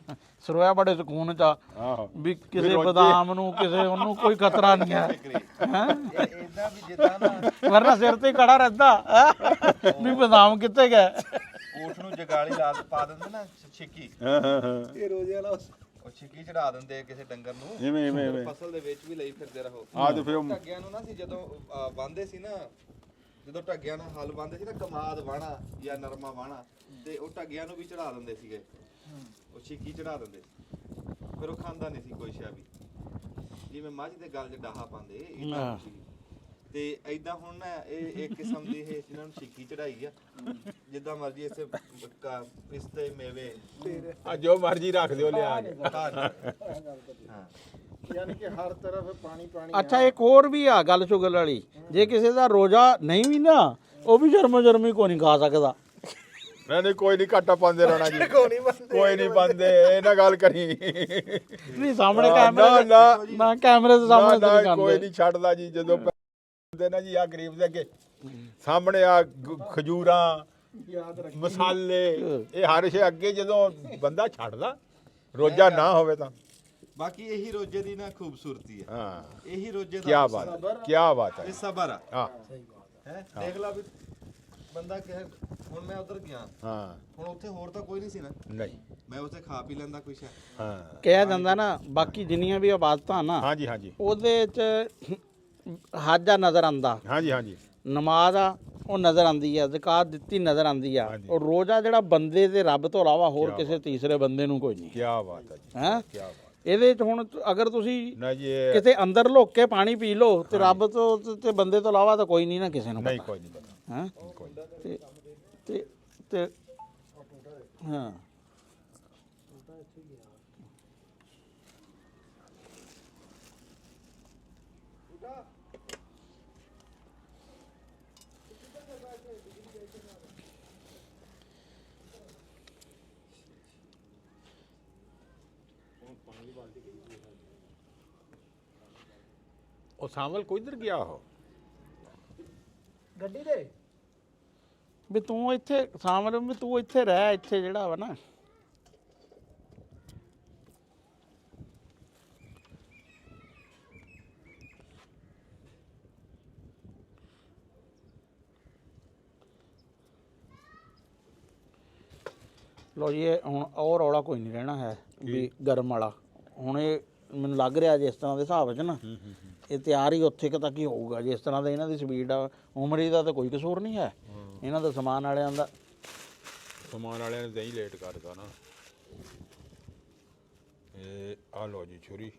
ਸਰੋਇਆ ਬੜੇ ਸਕੂਨ ਚ ਆ ਆਹੋ ਵੀ ਕਿਸੇ ਬਦਾਮ ਨੂੰ ਕਿਸੇ ਉਹਨੂੰ ਕੋਈ ਖਤਰਾ ਨਹੀਂ ਹੈ ਹੈਂ? ਇਦਾਂ ਵੀ ਜਿੱਦਾਂ ਨਾ ਵਰਨਾ ਸਿਰ ਤੇ ਹੀ ਖੜਾ ਰਹਿੰਦਾ ਵੀ ਬਦਾਮ ਕਿੱਥੇ ਗਏ। ਊਠ ਨੂੰ ਜਗਾਲੀ ਲਾ ਪਾ ਦਿੰਦੇ ਨਾ ਛਿੱਕੀ, ਹਾਂ ਹਾਂ ਹਾਂ ਇਹ ਰੋਜ਼ੇ ਵਾਲਾ ਉਹ ਛਿੱਕੀ ਚੜਾ ਦਿੰਦੇ ਕਿਸੇ ਡੰਗਰ ਨੂੰ, ਇਵੇਂ ਫਸਲ ਦੇ ਵਿੱਚ ਵੀ ਲਈ ਫਿਰਦੇ ਰਹੋ। ਆ ਤੇ ਫਿਰ ਢੱਗਿਆਂ ਨੂੰ ਨਾ ਸੀ ਜਦੋਂ ਵਾਂਦੇ ਸੀ ਨਾ, ਜਦੋਂ ਢੱਗਿਆਂ ਨਾਲ ਹਲ ਵਾਂਦੇ ਸੀ ਨਾ, ਕਮਾਦ ਵਾਣਾ ਜਾਂ ਨਰਮਾ ਵਾਣਾ, ਤੇ ਉਹ ਢੱਗਿਆਂ ਨੂੰ ਵੀ ਚੜਾ ਦਿੰਦੇ ਸੀਗੇ, ਉਹ ਛਿੱਕੀ ਚੜਾ ਦਿੰਦੇ ਸੀ, ਫਿਰ ਉਹ ਖਾਂਦਾ ਨਹੀਂ ਸੀ ਕੋਈ ਸ਼ੈ ਵੀ, ਜਿਵੇਂ ਮੱਝ ਦੇ ਗਲ 'ਚ ਡਾਹਾ ਪਾਉਂਦੇ ਏਦਾਂ ਸੀ। ਤੇ ਐਦਾਂ ਹੁਣ ਨਾ ਇਹ ਇੱਕ ਕਿਸਮ ਦੀ ਇਹ ਇਹਨਾਂ ਨੂੰ ਛਿੱਕੀ ਚੜਾਈ ਆ, ਜਿੱਦਾਂ ਮਰਜ਼ੀ ਇਸੇ ਪਿਸਤੇ ਮੇਵੇ ਆ ਜੋ ਮਰਜ਼ੀ ਰੱਖ ਦਿਓ ਲਿਆ ਕੇ। ਹਾਂ ਯਾਨੀ ਕਿ ਹਰ ਤਰਫ ਪਾਣੀ ਪਾਣੀ ਅੱਛਾ ਇੱਕ ਹੋਰ ਵੀ ਆ ਗੱਲ ਚੁਗਲ ਵਾਲੀ, ਜੇ ਕਿਸੇ ਦਾ ਰੋਜ਼ਾ ਨਹੀਂ ਵੀ ਨਾ, ਉਹ ਵੀ ਜਰਮੀ ਕੋਈ ਨਹੀਂ ਖਾ ਸਕਦਾ। ਨਹੀਂ ਕੋਈ ਨਹੀਂ ਘਾਟਾ ਪਾਉਂਦੇ ਰਹਿਣਾ ਜੀ, ਕੋਈ ਨਹੀਂ ਪਾਉਂਦੇ, ਇਹ ਨਾ ਗੱਲ ਕਰੀ। ਨਹੀਂ ਸਾਹਮਣੇ ਕੈਮਰੇ ਨਾ ਕੈਮਰੇ ਦੇ ਸਾਹਮਣੇ ਤਾਂ ਨਹੀਂ ਕੋਈ ਖਾਂਦੇ। ਨਹੀਂ ਛੱਡਦਾ ਜੀ, ਜਦੋਂ ਹੁੰਦੇ ਨਾ ਜੀ ਆ ਗਰੀਬ ਦੇ ਅੱਗੇ ਸਾਹਮਣੇ ਆ ਖਜੂਰਾਂ ਮਸਾਲੇ ਇਹ ਹਰ ਸ਼ੇ ਅੱਗੇ ਜਦੋਂ ਬੰਦਾ ਛੱਡਦਾ ਰੋਜ਼ਾ ਨਾ ਹੋਵੇ ਤਾਂ। ਬਾਕੀ ਇਹੀ ਰੋਜੇ ਦੀ ਨਾ ਖੂਬਸੂਰਤੀ ਹੈ, ਹਾਂ ਇਹੀ ਰੋਜੇ ਕੀ ਦਾ ਬਾਤ ਕੀ ਬਾਤ ਹੈ। ਇਹ ਸਬਰ ਆ ਹਾਂ ਹੈ। ਦੇਖ ਲਾ ਵੀ ਬੰਦਾ ਕਹੇ ਹੁਣ ਮੈਂ ਉਧਰ ਗਿਆ, ਹਾਂ ਹੁਣ ਉੱਥੇ ਹੋਰ ਤਾਂ ਕੋਈ ਨਹੀਂ ਸੀ ਨਾ, ਨਹੀਂ ਮੈਂ ਉੱਥੇ ਖਾ ਪੀ ਲੈਂਦਾ ਕੁਛ। ਹਾਂ ਕਿਹਾ ਜਾਂਦਾ ਨਾ ਬਾਕੀ ਜਿੰਨੀਆਂ ਵੀ ਇਬਾਦਤਾਂ ਨਾ ਹਾਂਜੀ ਹਾਂਜੀ ਉਹਦੇ ਚ ਹੱਜ ਆ ਨਜ਼ਰ ਆਂਦਾ, ਹਾਂਜੀ ਹਾਂਜੀ ਨਮਾਜ਼ ਆ ਉਹ ਨਜ਼ਰ ਆਂਦੀ ਆ, ਜ਼ਕਾਤ ਦਿੱਤੀ ਨਜ਼ਰ ਆਂਦੀ ਆ, ਹਾਂਜੀ। ਔਰ ਰੋਜ਼ਾ ਜਿਹੜਾ ਬੰਦੇ ਤੇ ਰੱਬ ਤੋਂ ਇਲਾਵਾ ਹੋਰ ਕਿਸੇ ਤੀਸਰੇ ਬੰਦੇ ਨੂੰ ਕੋਈ ਨਹੀਂ ਕੀ ਬਾਤ ਹੈ ਜੀ, ਹੈ। ਕੀ ਬਾਤ ਇਹਦੇ ਚ ਹੁਣ ਅਗਰ ਤੁਸੀਂ ਨਾ ਜੀ ਇਹ ਕਿਤੇ ਅੰਦਰ ਲੁੱਕ ਕੇ ਪਾਣੀ ਪੀ ਲਓ ਤੇ ਰੱਬ ਤੋਂ ਤੇ ਬੰਦੇ ਤੋਂ ਇਲਾਵਾ ਤਾਂ ਕੋਈ ਨਹੀਂ ਨਾ ਕਿਸੇ ਨੂੰ ਨਹੀਂ ਪਤਾ ਕੋਈ ਨਹੀਂ ਪਤਾ ਹੈ। ਕੋਈ ਤੇ ਹਾਂ ਉਹ ਸਾਮਲ ਕਿੱਧਰ ਗਿਆ ਉਹ ਗੱਡੀ ਦੇ ਵੀ ਤੂੰ ਇੱਥੇ ਸਾਹਮਣੇ ਵੀ ਤੂੰ ਇੱਥੇ ਰਹਿ, ਇੱਥੇ ਜਿਹੜਾ ਵਾ ਨਾ ਲੋ ਜੀ ਇਹ ਹੁਣ ਉਹ ਰੌਲਾ ਕੋਈ ਨਹੀਂ ਰਹਿਣਾ ਹੈ ਵੀ ਗਰਮ ਵਾਲਾ। ਹੁਣ ਇਹ ਮੈਨੂੰ ਲੱਗ ਰਿਹਾ ਜਿਸ ਤਰ੍ਹਾਂ ਦੇ ਹਿਸਾਬ 'ਚ ਨਾ ਇਹ ਤਿਆਰ ਹੀ ਉੱਥੇ ਕੁ ਤੱਕ ਹੀ ਹੋਊਗਾ, ਜਿਸ ਤਰ੍ਹਾਂ ਦਾ ਇਹਨਾਂ ਦੀ ਸਪੀਡ ਆ। ਉਮਰੀ ਦਾ ਤਾਂ ਕੋਈ ਕਸੂਰ ਨਹੀਂ ਹੈ, ਇਹਨਾਂ ਦਾ ਸਮਾਨ ਵਾਲਿਆਂ ਦਾ। ਸਮਾਨ ਵਾਲਿਆਂ ਨੇ ਦਹੀਂ ਲੇਟ ਕਰਦਾ ਨਾ। ਇਹ ਆ ਲੋ ਜੀ ਛੁਰੀ।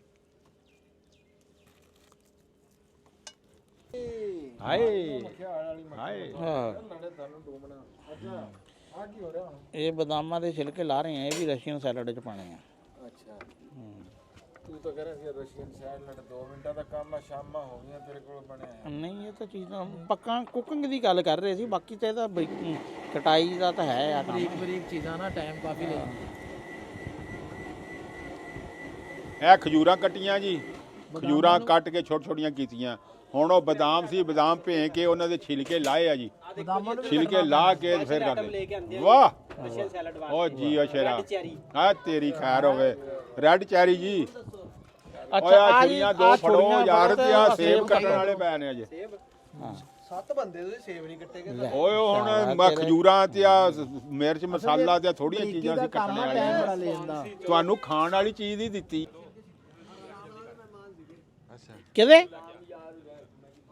ਹਾਏ ਹਾਏ ਹਾਂ ਆ ਕੀ ਹੋ ਰਿਹਾ ਹੁਣ? ਇਹ ਬਦਾਮਾਂ ਦੇ ਛਿਲਕੇ ਲਾ ਰਹੇ ਆ, ਇਹ ਵੀ ਰਸ਼ੀਅਨ ਸੈਲਡ 'ਚ ਪਾਣੇ ਆ। ਅੱਛਾ ਤੂੰ ਤਾਂ ਕਹਿ ਰਿਹਾ ਸੀ ਰਸ਼ੀਅਨ ਸੈਲਡ 2 ਮਿੰਟਾਂ ਦਾ ਕੰਮ ਆ, ਸ਼ਾਮਾਂ ਹੋ ਗਈਆਂ ਤੇਰੇ ਕੋਲ ਬਣਿਆ। ਨਹੀਂ ਇਹ ਤਾਂ ਚੀਜ਼ਾਂ ਪੱਕਾ ਕੁਕਿੰਗ ਦੀ ਗੱਲ ਕਰ ਰਹੇ ਸੀ, ਬਾਕੀ ਤਾਂ ਇਹਦਾ ਕਟਾਈ ਦਾ ਤਾਂ ਹੈ ਆ ਕੰਮ। ਬਰੀਕ ਚੀਜ਼ਾਂ ਨਾ ਟਾਈਮ ਕਾਫੀ ਲੈਂਦੀ। ਇਹ ਖਜੂਰਾਂ ਕੱਟੀਆਂ ਜੀ, ਖਜੂਰਾਂ ਕੱਟ ਕੇ ਛੋਟ ਛੋਟੀਆਂ ਕੀਤੀਆਂ। ਹੁਣ ਉਹ ਬਦਾਮ ਸੀ, ਬਦਾਮ ਭੇ ਕੇ ਉਹਨਾਂ ਦੇ ਛਿਲਕੇ ਲਾਏ ਆ ਜੀ, ਛਿਲਕੇ ਲਾ ਕੇ ਫਿਰ ਕਰਦੇ। ਵਾਹ ਉਹ ਜੀ ਅਸ਼ਰਾ ਆ ਤੇਰੀ ਖੈਰ ਹੋਵੇ। ਰੈੱਡ ਚੈਰੀ ਜੀ। ਓਏ ਆ ਛੁਰੀਆਂ ਦੋ ਫੜੋ ਯਾਰ, ਤੇ ਆ ਸੇਬ ਕੱਟਣ ਵਾਲੇ ਪੈ ਨੇ ਅਜੇ। 7 ਬੰਦੇ ਤੁਸੀਂ ਸੇਬ ਨਹੀਂ ਕੱਟੇ ਗਏ। ਓਏ ਹੁਣ ਮੈਂ ਖਜੂਰਾਂ ਤੇ ਆ ਮਿਰਚ ਮਸਾਲਾ ਤੇ ਥੋੜੀਆਂ ਚੀਜ਼ਾਂ ਸੀ ਕੱਟਣ ਵਾਲੀਆਂ, ਤੁਹਾਨੂੰ ਖਾਣ ਵਾਲੀ ਚੀਜ਼ ਹੀ ਦਿੱਤੀ। ਕਿਹਦੇ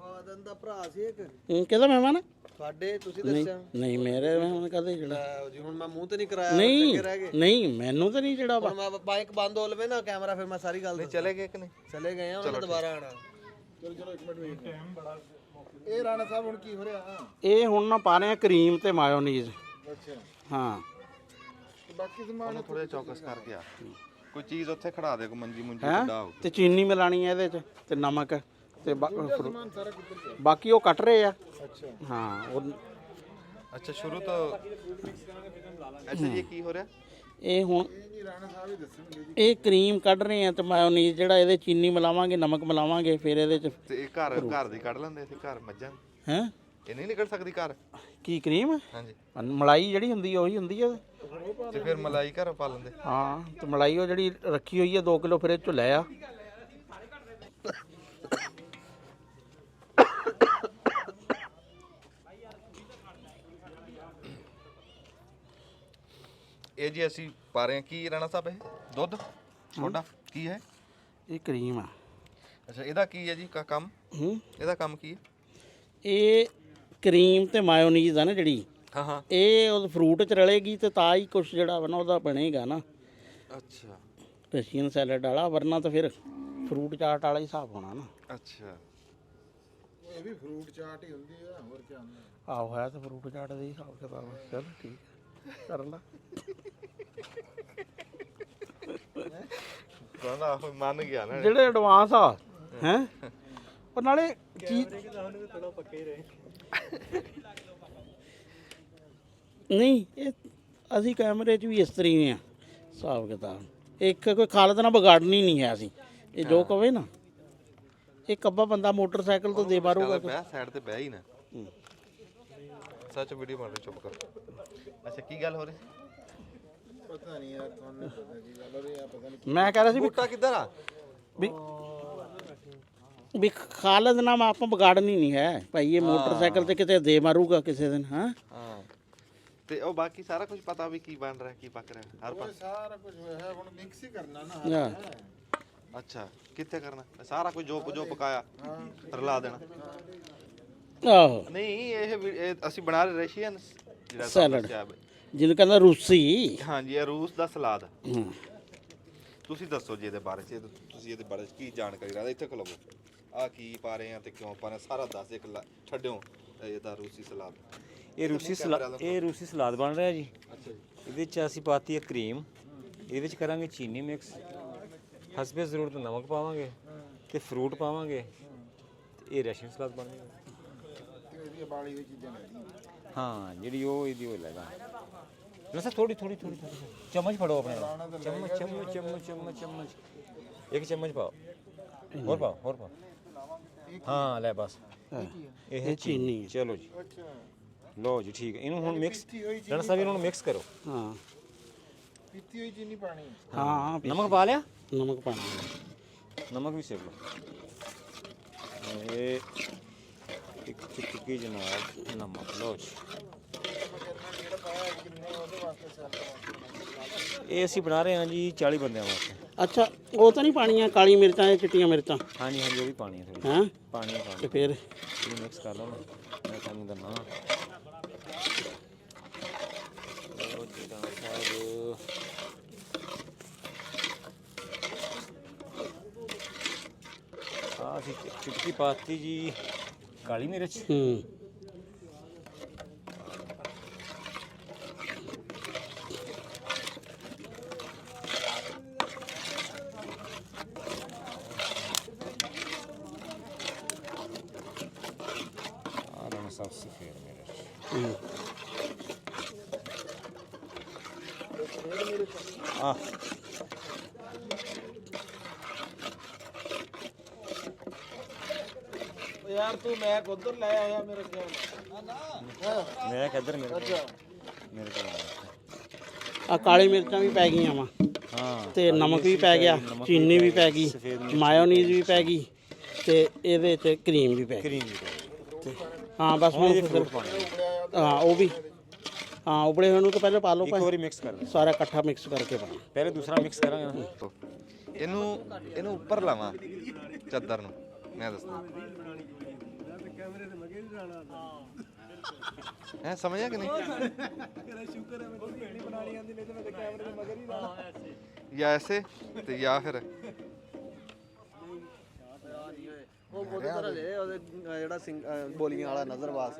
ਆਦਨ ਦਾ ਭਰਾ ਸੀ ਇੱਕ ਕਿਹਦਾ ਮਹਿਮਾਨ? ਤੁਹਾਡੇ, ਤੁਸੀਂ ਨਹੀਂ ਦੱਸਿਆ ਨਹੀਂ ਮੇਰੇ ਮਹਿਮਾਨ ਕਦੇ ਜਿਹੜਾ ਜੀ। ਹੁਣ ਮੈਂ ਮੂੰਹ ਤੇ ਨਹੀਂ ਕਰਾਇਆ, ਨਹੀਂ ਚੰਗੇ ਰਹਿ ਗਏ। ਨਹੀਂ ਮੈਨੂੰ ਤਾਂ ਨਹੀਂ ਜਿਹੜਾ ਵਾ। ਹੁਣ ਮੈਂ ਬਾਈਕ ਬੰਦ ਹੋ ਲਵੇ ਨਾ ਕੈਮਰਾ, ਫਿਰ ਮੈਂ ਸਾਰੀ ਗੱਲ ਦੱਸਾਂ। ਚਲੇ ਗਏ ਕਿ ਨਹੀਂ? ਚਲੇ ਗਏ ਆ, ਉਹਨਾਂ ਨੇ ਦੁਬਾਰਾ ਆਣਾ। ਚਲੋ ਇੱਕ ਮਿੰਟ ਟਾਈਮ ਬੜਾ। ਇਹ ਰਾਣਾ ਸਾਹਿਬ ਹੁਣ ਕੀ ਹੋ ਰਿਹਾ? ਇਹ ਹੁਣ ਨਾ ਪਾ ਰਹੇ ਆ ਕਰੀਮ ਤੇ ਮਾਇਓਨੀਜ਼। ਅੱਛਾ ਹਾਂ ਤੇ ਬਾਕੀ ਸਮਾਨ ਥੋੜੇ ਚੌਕਸ ਕਰਕੇ ਆ, ਕੋਈ ਚੀਜ਼ ਉੱਥੇ ਖੜਾ ਦੇ, ਕੋਈ ਮੰਜੀ ਮੁੰਜੀ ਹੈ ਵੱਡਾ ਹੋ। ਤੇ ਚੀਨੀ ਮਿਲਾਣੀ ਹੈ ਇਹਦੇ 'ਚ ਤੇ ਨਮਕ ਤੇ ਸਮਾਨ ਸਾਰਾ ਕਿੱਧਰ ਗਿਆ? ਬਾਕੀ ਉਹ ਕੱਟ ਰਹੇ ਆ। ਅੱਛਾ ਹਾਂ ਉਹ ਅੱਛਾ ਸ਼ੁਰੂ ਤੋਂ। ਅੱਛਾ ਜੀ ਇਹ ਕੀ ਹੋ ਰਿਹਾ? ਇਹ ਹੁਣ ਇਹ ਜੀ ਰਾਣਾ ਸਾਹਿਬ ਹੀ ਦੱਸਣਗੇ ਜੀ। ਇਹ ਕਰੀਮ ਕੱਢ ਰਹੇ ਆ ਤੇ ਮਾਇਓਨੀਜ਼ ਜਿਹੜਾ ਇਹਦੇ ਚੀਨੀ ਮਿਲਾਵਾਂਗੇ, ਨਮਕ ਮਿਲਾਵਾਂਗੇ, ਫਿਰ ਇਹਦੇ 'ਚ ਤੇ ਇਹ ਘਰ ਦੀ ਕੱਢ ਲੈਂਦੇ ਇੱਥੇ ਘਰ ਮੱਝਾਂ ਹੈ ਇਹ ਨਹੀਂ ਨਿਕਲ ਸਕਦੀ ਘਰ? ਕੀ ਕਰੀਮ ਹਾਂਜੀ। ਮਲਾਈ ਜਿਹੜੀ ਹੁੰਦੀ ਆ ਉਹੀ ਹੁੰਦੀ ਆ। ਤੇ ਫਿਰ ਮਲਾਈ ਘਰ ਪਾ ਲੈਂਦੇ। ਹਾਂ ਤੇ ਮਲਾਈ ਉਹ ਜਿਹੜੀ ਰੱਖੀ ਹੋਈ ਆ 2 ਕਿਲੋ ਫਿਰ ਇਹ ਚੋਂ ਲੈ ਆ। ਇਹ ਜੀ ਅਸੀਂ ਪਾ ਰਹੇ ਹਾਂ ਕੀ ਰਾਣਾ ਸਾਹਿਬ? ਇਹ ਦੁੱਧ ਸੋਡਾ ਕੀ ਹੈ? ਇਹ ਕਰੀਮ ਆ। ਅੱਛਾ ਇਹਦਾ ਕੀ ਹੈ ਜੀ ਕੰਮ? ਇਹਦਾ ਕੰਮ ਕੀ ਹੈ? ਇਹ ਕਰੀਮ ਤੇ ਮਾਇਓਨੀਜ਼ ਆ ਨਾ ਜਿਹੜੀ, ਹਾਂ ਹਾਂ। ਇਹ ਉਹ ਫਰੂਟ ਚ ਰਲੇਗੀ ਤੇ ਤਾਂ ਹੀ ਕੁਛ ਜਿਹੜਾ ਵਾ ਨਾ ਉਹਦਾ ਬਣੇਗਾ ਨਾ ਅੱਛਾ ਰਸ਼ੀਅਨ ਸੈਲਡ ਵਾਲਾ, ਵਰਨਾ ਤਾਂ ਫਿਰ ਫਰੂਟ ਚਾਟ ਵਾਲਾ ਹੀ ਹਿਸਾਬ ਹੋਣਾ ਨਾ। ਅੱਛਾ ਇਹ ਵੀ ਫਰੂਟ ਚਾਟ ਹੀ ਹੁੰਦੀ ਆ, ਹੋਰ ਕੀ ਹੁੰਦਾ? ਆਹੋ ਹੈ ਤਾਂ ਫਰੂਟ ਚਾਟ ਦੇ ਹਿਸਾਬ ਕਿਤਾਬ। ਚਲ ਠੀਕ ਹੈ ਕਰ ਲਾ। ਕਹਿੰਦਾ ਉਹ ਮੰਨ ਗਿਆ ਨਾ। ਜਿਹੜੇ ਐਡਵਾਂਸ ਆ ਹੈ ਪਰ ਨਾਲੇ ਚੀਜ਼ ਨਹੀਂ, ਇਹ ਅਸੀਂ ਕੈਮਰੇ 'ਚ ਵੀ ਇਸ ਤਰ੍ਹਾਂ ਹੀ ਆ ਹਿਸਾਬ ਕਿਤਾਬ। ਇੱਕ ਕੋਈ ਖਾਲਤ ਨਾਲ ਵਿਗਾੜਨੀ ਨਹੀਂ ਹੈ ਅਸੀਂ, ਇਹ ਜੋ ਕਵੇ ਨਾ। ਇਹ ਕੱਬਾ ਬੰਦਾ ਮੋਟਰਸਾਈਕਲ ਤੋਂ ਦੇ ਮਾਰੂਗਾ। ਬਹਿ ਸਾਈਡ ਤੇ ਬਹਿ ਹੀ ਨਾ। ਸੱਚ ਵੀਡੀਓ ਬਣ ਰਹੀ, ਚੁੱਪ ਕਰ। ਅੱਛਾ ਕੀ ਗੱਲ ਹੋ ਰਹੀ? ਪਤਾ ਨਹੀਂ ਯਾਰ, ਤੁਹਾਨੂੰ ਪਤਾ ਕੀ ਗੱਲ ਹੋ ਰਹੀ ਆ? ਪਤਾ ਨਹੀਂ। ਮੈਂ ਕਹਿ ਰਿਹਾ ਸੀ ਵੀ ਬੂਟਾ ਕਿੱਧਰ ਆ? ਵੀ ਖਾਲਦ ਨਾਮ ਆਪਾਂ ਵਿਗਾੜਨੀ ਨਹੀਂ ਹੈ ਭਾਈ। ਇਹ ਮੋਟਰਸਾਈਕਲ ਤੇ ਕਿਤੇ ਦੇ ਮਾਰੂਗਾ ਕਿਸੇ ਦਿਨ। ਹਾਂ ਹਾਂ ਤੇ ਉਹ ਬਾਕੀ ਸਾਰਾ ਕੁਝ ਪਤਾ ਵੀ ਕੀ ਬਣ ਰਿਹਾ ਕੀ ਪੱਕ ਰਿਹਾ ਹਰ ਪਾਸੇ। ਸਾਰਾ ਕੁਝ ਹੋਇਆ, ਹੁਣ ਮਿਕਸ ਹੀ ਕਰਨਾ ਨਾ। ਹਾਂ। ਅੱਛਾ ਕਿੱਥੇ ਕਰਨਾ? ਸਾਰਾ ਕੁਝ ਜੋ ਪਕਾਇਆ ਰਲਾ ਦੇਣਾ? ਆਹੋ ਨਹੀਂ ਇਹ ਅਸੀਂ ਬਣਾ ਰਹੇ ਰਸ਼ੀਅਨ ਜਿਹੜਾ ਸੈਲਡ, ਸੈਲਡ। ਜਿਹਨੂੰ ਕਹਿੰਦਾ ਰੂਸੀ। ਹਾਂਜੀ ਇਹ ਰੂਸ ਦਾ ਸਲਾਦ। ਹਾਂ। ਤੁਸੀਂ ਦੱਸੋ ਜੀ ਇਹਦੇ ਬਾਰੇ ਚ, ਤੁਸੀਂ ਇਹਦੇ ਬਾਰੇ ਚ ਕੀ ਜਾਣਕਾਰੀ ਰੱਖਦੇ? ਇੱਥੇ ਖਲੋਵੋ। ਆ ਕੀ ਪਾ ਰਹੇ ਆ ਤੇ ਕਿਉਂ ਪਾ ਰਹੇ ਸਾਰਾ ਦੱਸ ਇੱਕ ਛੱਡਿਓ। ਇਹਦਾ ਰੂਸੀ ਸਲਾਦ। ਇਹ ਰੂਸੀ ਸਲਾਦ ਬਣ ਰਿਹਾ ਜੀ। ਅੱਛਾ ਜੀ। ਇਹਦੇ ਚ ਅਸੀਂ ਪਾਤੀ ਹੈ ਕਰੀਮ, ਇਹਦੇ ਵਿੱਚ ਕਰਾਂਗੇ ਚੀਨੀ ਮਿਕਸ, ਹਸਬੇ ਜ਼ਰੂਰਤ ਨਮਕ ਪਾਵਾਂਗੇ ਤੇ ਫਰੂਟ ਪਾਵਾਂਗੇ ਤੇ ਇਹ ਰਸ਼ੀਅਨ ਸਲਾਦ ਬਣ ਜਾਏਗਾ। ਇਹਦੀਆਂ ਬਾਲੀ ਹੋਈ ਚੀਜ਼ਾਂ ਲੱਗਦੀਆਂ। ਹਾਂ ਜਿਹੜੀ ਉਹ ਇਹਦੀ ਉਹ ਲੈਗਾ ਨਾ ਸਰ। ਥੋੜੀ ਚਮਚ ਫੜੋ ਆਪਣੇ ਨਾਲ। ਚਮਚ ਇੱਕ ਚਮਚ ਪਾਓ। ਹੋਰ ਪਾਓ। ਹਾਂ ਲੈ ਬਸ ਇਹ ਚੀਨੀ। ਚਲੋ ਜੀ ਲਓ ਜੀ ਠੀਕ ਹੈ। ਇਹਨੂੰ ਹੁਣ ਮਿਕਸ ਰਣਾ ਸਾਹਿਬ ਇਹਨੂੰ ਮਿਕਸ ਕਰੋ। ਹਾਂ ਪੀਤੀ ਹੋਈ ਚੀਨੀ ਪਾਣੀ। ਹਾਂ ਨਮਕ ਪਾ ਲਿਆ? ਨਮਕ ਪਾਣਾ। ਨਮਕ ਵੀ ਸੇਕ ਲਓ। ਇਹ ਇੱਕ ਚੁਟਕੀ ਜਨਾਬ ਨਮਕ ਲਓ ਜੀ। ਇਹ ਅਸੀਂ ਬਣਾ ਰਹੇ ਹਾਂ ਜੀ 40 ਬੰਦਿਆਂ ਵਾਸਤੇ। ਅੱਛਾ ਉਹ ਤਾਂ ਨਹੀਂ ਪਾਣੀਆਂ ਕਾਲੀ ਮਿਰਚਾਂ ਜਾਂ ਚਿੱਟੀਆਂ ਮਿਰਚਾਂ? ਹਾਂਜੀ ਉਹ ਵੀ ਪਾਣੀ ਹੈ ਥੋੜੀ। ਹੈਂ ਪਾਣੀ ਤੇ ਫਿਰ ਇਹਨੂੰ ਮਿਕਸ ਕਰ ਲਓ ਨਾ। ਮੈਂ ਤੁਹਾਨੂੰ ਦੰਨਾ ਉਹ ਜਿਹੜਾ ਸਾਹਿਬ ਅਸੀਂ ਚੁਟਕੀ ਪਾਤੀ ਜੀ ਕਾਲੀ ਮਿਰਚ। सब सफेद मिर्च। यार तू मैं उधर ले आया मेरे ख्याल मैं किधर मेरे ਆ ਕਾਲੀ ਮਿਰਚਾਂ ਵੀ ਪੈ ਗਈਆਂ ਵਾ। ਹਾਂ ਤੇ ਨਮਕ ਵੀ ਪੈ ਗਿਆ, ਚੀਨੀ ਵੀ ਪੈ ਗਈ, ਮਾਇਓਨੀਜ਼ ਵੀ ਪੈ ਗਈ ਤੇ ਇਹਦੇ ਚ ਕਰੀਮ ਵੀ ਪੈ ਗਈ। ਹਾਂ ਬਸ ਹੁਣ ਹਾਂ ਉਹ ਵੀ ਹਾਂ ਉਬਲੇ ਹੋਏ ਨੂੰ ਤਾਂ ਪਹਿਲਾਂ ਪਾ ਲਓ ਇੱਕ ਵਾਰੀ ਮਿਕਸ ਕਰ ਲਓ। ਸਾਰਾ ਇਕੱਠਾ ਮਿਕਸ ਕਰਕੇ ਪਾਣਾ। ਪਹਿਲੇ ਦੂਸਰਾ ਮਿਕਸ ਕਰਾਂਗੇ ਨਾ। ਇਹਨੂੰ ਉੱਪਰ ਲਾਵਾਂ ਚੱਦਰ ਨੂੰ। ਮੈਂ ਦੱਸਦਾ ਹੈ ਸਮਝਿਆ ਕਿ ਨਹੀਂ? या ऐसे तो या फिर ਉਹ ਉਹਦੇ ਤਰ੍ਹਾਂ ਲੈ ਉਹਦੇ ਜਿਹੜਾ ਬੋਲੀਆਂ ਵਾਲਾ ਨਜ਼ਰਵਾਸ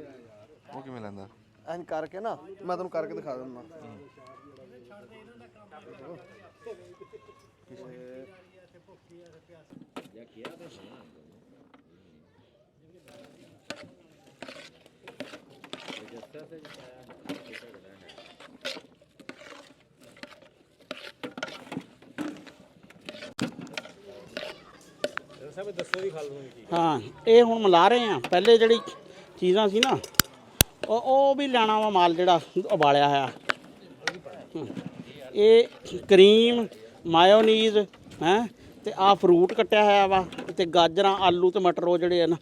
ਉਹ ਕਿਵੇਂ ਲੈਂਦਾ? ਐਂ ਕਰਕੇ ਨਾ ਮੈਂ ਤੁਹਾਨੂੰ ਕਰਕੇ ਦਿਖਾ ਦਿੰਦਾ। ਹਾਂ ਇਹ ਹੁਣ ਮਿਲਾ ਰਹੇ ਆ। ਪਹਿਲੇ ਜਿਹੜੀ ਚੀਜ਼ਾਂ ਸੀ ਨਾ ਉਹ ਵੀ ਲੈਣਾ ਵਾ ਮਾਲ ਜਿਹੜਾ ਉਬਾਲਿਆ ਹੋਇਆ। ਇਹ ਕਰੀਮ ਮਾਇਓਨੀਜ਼ ਹੈ ਤੇ ਆ ਫਰੂਟ ਕੱਟਿਆ ਹੋਇਆ ਵਾ ਤੇ ਗਾਜਰਾਂ ਆਲੂ ਤੇ ਮਟਰ ਉਹ ਜਿਹੜੇ ਆ ਨਾ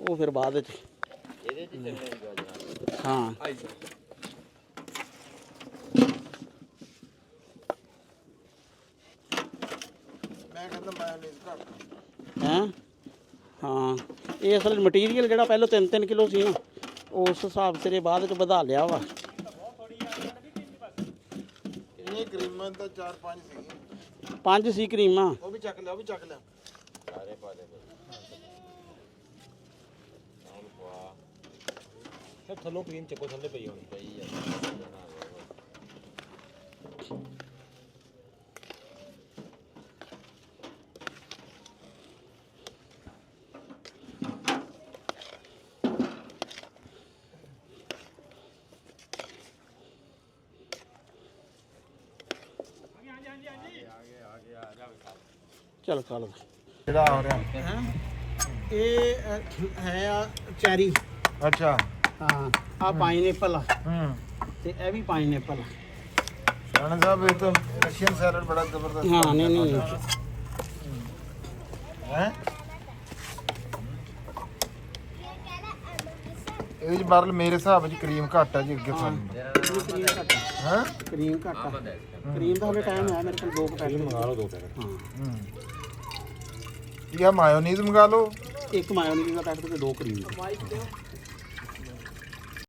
ਉਹ ਫਿਰ ਬਾਅਦ ਵਿੱਚ ਹਾਂ। ਮੈਂ ਕਹਿੰਦਾ ਮਾਇਓਨੀਜ਼ ਘੱਟ ਹੈਂ ਹਾਂ ਇਹ ਅਸਲ ਮਟੀਰੀਅਲ ਜਿਹੜਾ ਪਹਿਲਾਂ 3-3 ਕਿਲੋ ਸੀ ਨਾ ਉਸ ਹਿਸਾਬ ਸਿਰੇ ਬਾਅਦ ਚ ਵਧਾ ਲਿਆ ਵਾ। ਇਹ ਕਰੀਮਾਂ ਤਾਂ 4-5 ਸੀ 5 ਸੀ ਕਰੀਮਾਂ। ਉਹ ਵੀ ਚੱਕ ਲਿਆ ਉਹ ਵੀ ਚੱਕ ਲਿਆ ਸਭ ਥੱਲੋਂ ਕਰੀਮ ਚੱਕੋ, ਥੱਲੇ ਪਈ ਹੋਣੀ ਚਾਹੀਦੀ ਆ। ਚਲ ਖਾ ਲਓ। ਕਿਹੜਾ ਆ ਰਿਹਾ ਇਹ ਹੈ ਆ ਚੈਰੀ। ਅੱਛਾ ਹਾਂ ਆ ਪਾਈਨਐਪਲ ਆ ਹੂੰ ਤੇ ਇਹ ਵੀ ਪਾਈਨਐਪਲ ਆ। ਰਾਣਾ ਸਾਹਿਬ ਇਹ ਤਾਂ ਰਸ਼ੀਅਨ ਸੈਲਡ ਬੜਾ ਜ਼ਬਰਦਸਤ ਹਾਂ ਨਹੀਂ ਨਹੀਂ ਹੈ ਇਹ ਜੀ ਬਾਰਲ ਮੇਰੇ ਹਿਸਾਬ ਵਿੱਚ ਕਰੀਮ ਘੱਟ ਆ ਜੀ ਅੱਗੇ ਸਾਨੂੰ ਕਰੀਮ ਘੱਟ ਆ। ਹੈ ਕਰੀਮ ਘੱਟ ਆ। ਕਰੀਮ ਦਾ ਹਲੇ ਟਾਈਮ ਹੈ ਮੇਰੇ ਕੋਲ 2 ਪੈਕਟ ਮੰਗਾ ਲਓ 2 ਪੈਕਟ। ਹਾਂ ਇਹ ਮਾਇਓਨੀਜ਼ ਮੰਗਾ ਲਓ। ਇੱਕ ਮਾਇਓਨੀਜ਼ ਦਾ ਪੈਕਟ ਤੇ 2 ਕਰੀਮ ਦੇ।